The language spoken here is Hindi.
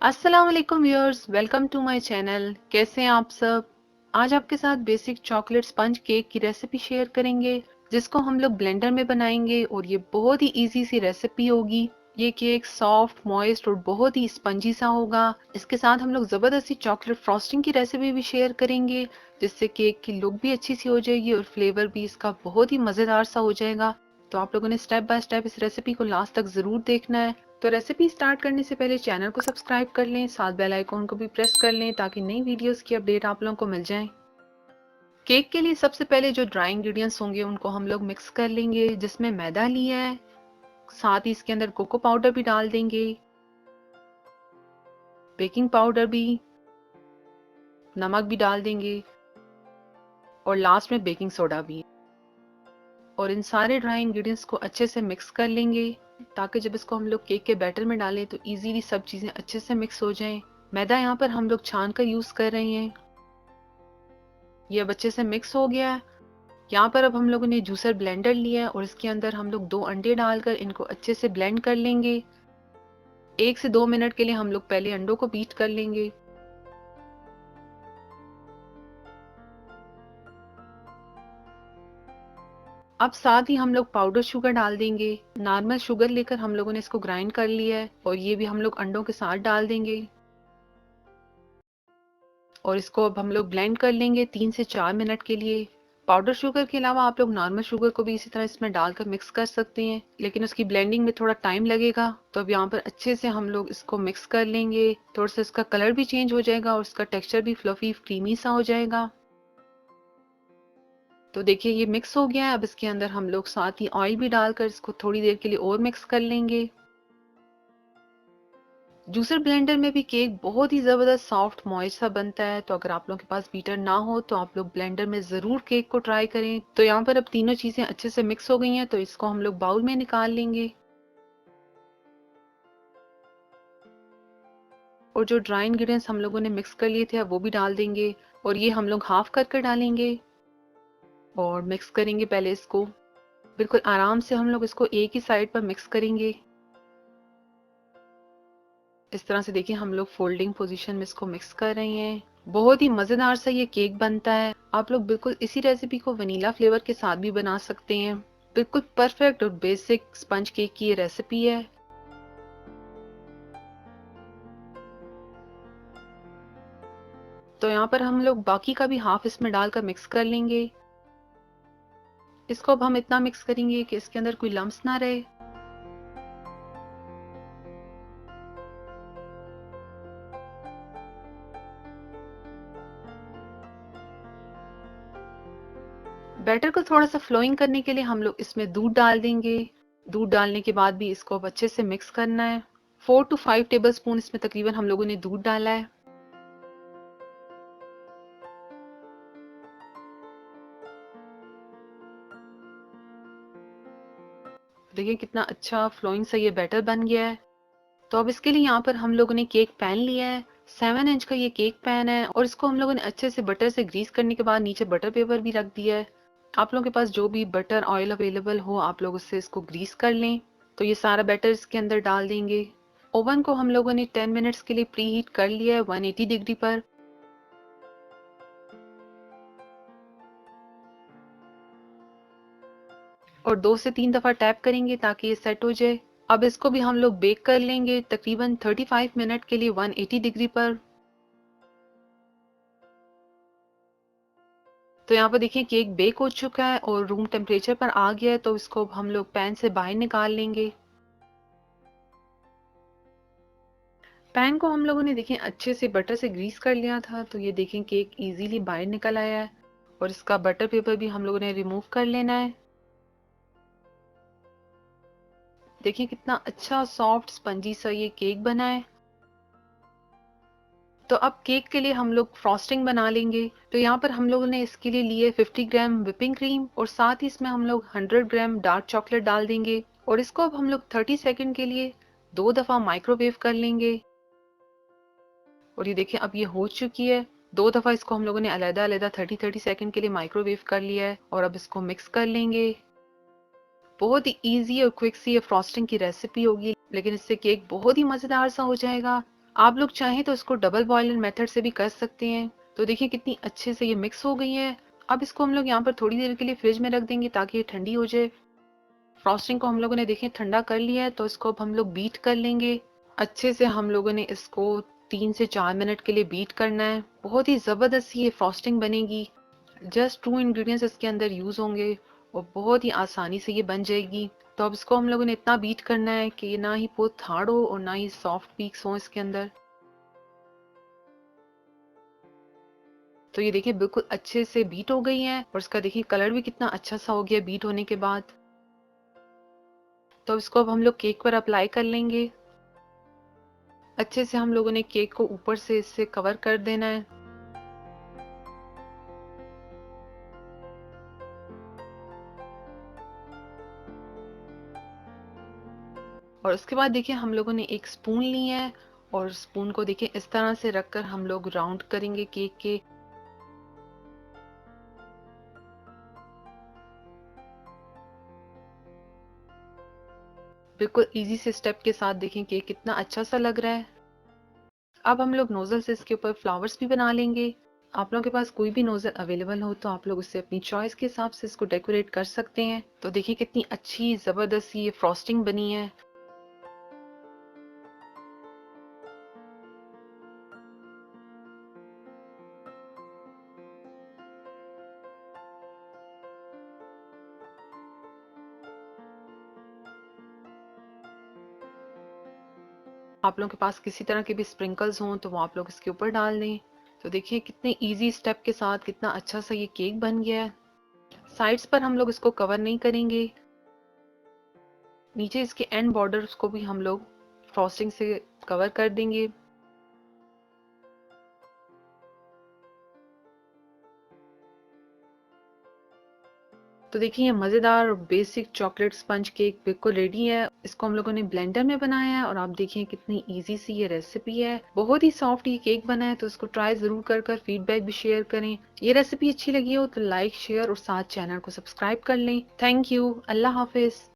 अस्सलाम वालेकुम viewers, welcome to my channel. कैसे हैं आप सब। आज आपके साथ बेसिक चॉकलेट स्पंज केक की रेसिपी शेयर करेंगे जिसको हम लोग ब्लेंडर में बनाएंगे और ये बहुत ही इजी सी रेसिपी होगी। ये केक सॉफ्ट मॉइस्ट और बहुत ही स्पंजी सा होगा। इसके साथ हम लोग जबरदस्ती चॉकलेट फ्रॉस्टिंग की रेसिपी भी शेयर करेंगे जिससे केक की लुक भी अच्छी सी हो जाएगी और फ्लेवर भी इसका बहुत ही मजेदार सा हो जाएगा। तो आप लोगों ने स्टेप बाय स्टेप इस रेसिपी को लास्ट तक जरूर देखना है। तो रेसिपी स्टार्ट करने से पहले चैनल को सब्सक्राइब कर लें, साथ बेल आइकॉन को भी प्रेस कर लें ताकि नई वीडियोस की अपडेट आप लोगों को मिल जाए। केक के लिए सबसे पहले जो ड्राई इंग्रेडिएंट्स होंगे उनको हम लोग मिक्स कर लेंगे, जिसमें मैदा लिया है, साथ ही इसके अंदर कोको पाउडर भी डाल देंगे, बेकिंग पाउडर भी, नमक भी डाल देंगे और लास्ट में बेकिंग सोडा भी। और इन सारे ड्राई इंग्रेडिएंट्स को अच्छे से मिक्स कर लेंगे ताकि जब इसको हम लोग केक के बैटर में डालें तो इजीली सब चीजें अच्छे से मिक्स हो जाएं। मैदा यहाँ पर हम लोग छान कर यूज कर रहे हैं। ये अब अच्छे से मिक्स हो गया है। यहाँ पर अब हम लोगों ने जूसर ब्लेंडर लिया है और इसके अंदर हम लोग 2 अंडे डालकर इनको अच्छे से ब्लेंड कर लेंगे। 1 से 2 मिनट के लिए हम लोग पहले अंडों को बीट कर लेंगे। अब साथ ही हम लोग पाउडर शुगर डाल देंगे। नॉर्मल शुगर लेकर हम लोगों ने इसको ग्राइंड कर लिया है और ये भी हम लोग अंडों के साथ डाल देंगे और इसको अब हम लोग ब्लेंड कर लेंगे 3 से 4 मिनट के लिए। पाउडर शुगर के अलावा आप लोग नॉर्मल शुगर को भी इसी तरह इसमें डालकर मिक्स कर सकते हैं, लेकिन उसकी ब्लेंडिंग में थोड़ा टाइम लगेगा। तो अब यहाँ पर अच्छे से हम लोग इसको मिक्स कर लेंगे। थोड़ा सा इसका कलर भी चेंज हो जाएगा और इसका टेक्सचर भी फ्लफी क्रीमी सा हो जाएगा। तो देखिए ये मिक्स हो गया है। अब इसके अंदर हम लोग साथ ही ऑयल भी डालकर इसको थोड़ी देर के लिए और मिक्स कर लेंगे। जूसर ब्लेंडर में भी केक बहुत ही जबरदस्त सॉफ्ट मॉइस्ट सा बनता है। तो अगर आप लोगों के पास बीटर ना हो तो आप लोग ब्लेंडर में जरूर केक को ट्राई करें। तो यहाँ पर अब तीनों चीजें अच्छे से मिक्स हो गई हैं तो इसको हम लोग बाउल में निकाल लेंगे और जो ड्राई इंग्रेडिएंट्स हम लोगों ने मिक्स कर लिए थे अब वो भी डाल देंगे और ये हम लोग हाफ कर कर डालेंगे और मिक्स करेंगे। पहले इसको बिल्कुल आराम से हम लोग इसको एक ही साइड पर मिक्स करेंगे। इस तरह से देखिए हम लोग फोल्डिंग पोजीशन में इसको मिक्स कर रहे हैं। बहुत ही मजेदार सा ये केक बनता है। आप लोग बिल्कुल इसी रेसिपी को वनीला फ्लेवर के साथ भी बना सकते हैं। बिल्कुल परफेक्ट और बेसिक स्पंज केक की ये रेसिपी है। तो यहाँ पर हम लोग बाकी का भी हाफ इसमें डालकर मिक्स कर लेंगे। इसको अब हम इतना मिक्स करेंगे कि इसके अंदर कोई लम्स ना रहे। बैटर को थोड़ा सा फ्लोइंग करने के लिए हम लोग इसमें दूध डाल देंगे। दूध डालने के बाद भी इसको अब अच्छे से मिक्स करना है। 4 to 5 टेबल स्पून इसमें तकरीबन हम लोगों ने दूध डाला है। देखिए कितना अच्छा फ्लोइंग सा ये बैटर बन गया है। तो अब इसके लिए यहाँ पर हम लोगों ने केक पैन लिया है। 7 इंच का ये केक पैन है और इसको हम लोगों ने अच्छे से बटर से ग्रीस करने के बाद नीचे बटर पेपर भी रख दिया है। आप लोगों के पास जो भी बटर ऑयल अवेलेबल हो आप लोग उससे इसको ग्रीस कर लें। तो ये सारा बैटर इसके अंदर डाल देंगे। ओवन को हम लोगों ने 10 मिनट्स के लिए प्री हीट कर लिया है 180 डिग्री पर। और 2 से 3 दफा टैप करेंगे ताकि ये सेट हो जाए। अब इसको भी हम लोग बेक कर लेंगे तकरीबन 35 मिनट के लिए 180 डिग्री पर। तो यहाँ पर देखिए केक बेक हो चुका है और रूम टेम्परेचर पर आ गया है। तो इसको हम लोग पैन से बाहर निकाल लेंगे। पैन को हम लोगों ने देखें अच्छे से बटर से ग्रीस कर लिया था तो ये देखें केक इजीली बाहर निकल आया है और इसका बटर पेपर भी हम लोगों ने रिमूव कर लेना है। देखिए कितना अच्छा सॉफ्ट स्पंजी सा ये केक बना है। तो अब केक के लिए हम लोग फ्रॉस्टिंग बना लेंगे। तो यहाँ पर हम लोगों ने इसके लिए लिए 50 ग्राम व्हिपिंग क्रीम और साथ ही इसमें हम लोग 100 ग्राम डार्क चॉकलेट डाल देंगे और इसको अब हम लोग 30 सेकंड के लिए 2 दफा माइक्रोवेव कर लेंगे। और ये देखिए अब ये हो चुकी है। 2 दफा इसको हम लोगों ने अलग अलग 30 सेकंड के लिए माइक्रोवेव कर लिया है और अब इसको मिक्स कर लेंगे। बहुत ही इजी और क्विक सी ये फ्रॉस्टिंग की रेसिपी होगी, लेकिन इससे केक बहुत ही मजेदार सा हो जाएगा। आप लोग चाहें तो इसको डबल बॉयलर मेथड से भी कर सकते हैं। तो देखिए कितनी अच्छे से ये मिक्स हो गई है। अब इसको हम लोग यहाँ पर थोड़ी देर के लिए फ्रिज में रख देंगे ताकि ये ठंडी हो जाए। फ्रॉस्टिंग को हम लोगों ने देखें ठंडा कर लिया है, तो इसको अब हम लोग बीट कर लेंगे। अच्छे से हम लोगों ने इसको 3 से 4 मिनट के लिए बीट करना है। बहुत ही जबरदस्त ये फ्रॉस्टिंग बनेगी। जस्ट 2 इंग्रेडिएंट्स इसके अंदर यूज होंगे और बहुत ही आसानी से ये बन जाएगी। तो अब इसको हम लोगों ने इतना बीट करना है कि ये ना ही बहुत हार्ड हो और ना ही सॉफ्ट पीक्स हो इसके अंदर। तो ये देखिए बिल्कुल अच्छे से बीट हो गई है और इसका देखिए कलर भी कितना अच्छा सा हो गया बीट होने के बाद। तो इसको अब हम लोग केक पर अप्लाई कर लेंगे। अच्छे से हम लोगों ने केक को ऊपर से इससे कवर कर देना है। और उसके बाद देखिए हम लोगों ने एक स्पून ली है और स्पून को देखिए इस तरह से रखकर हम लोग राउंड करेंगे केक के। बिल्कुल इजी से स्टेप के साथ देखें केक कितना अच्छा सा लग रहा है। अब हम लोग नोजल से इसके ऊपर फ्लावर्स भी बना लेंगे। आप लोगों के पास कोई भी नोजल अवेलेबल हो तो आप लोग उससे अपनी चॉइस के हिसाब से इसको डेकोरेट कर सकते हैं। तो देखिए कितनी अच्छी जबरदस्त ये फ्रॉस्टिंग बनी है। आप लोगों के पास किसी तरह के भी स्प्रिंकल्स हों तो वो आप लोग इसके ऊपर डाल दें। तो देखिए कितने इजी स्टेप के साथ कितना अच्छा सा ये केक बन गया है। साइड्स पर हम लोग इसको कवर नहीं करेंगे। नीचे इसके एंड बॉर्डर्स को भी हम लोग फ्रॉस्टिंग से कवर कर देंगे। तो देखिए ये मज़ेदार और बेसिक चॉकलेट स्पंज केक बिल्कुल रेडी है। इसको हम लोगों ने ब्लेंडर में बनाया है और आप देखिए कितनी इजी सी ये रेसिपी है। बहुत ही सॉफ्ट ये केक बना है। तो इसको ट्राई जरूर कर फीडबैक भी शेयर करें। ये रेसिपी अच्छी लगी हो तो लाइक शेयर और साथ चैनल को सब्सक्राइब कर लें। Thank you. Allah Hafiz.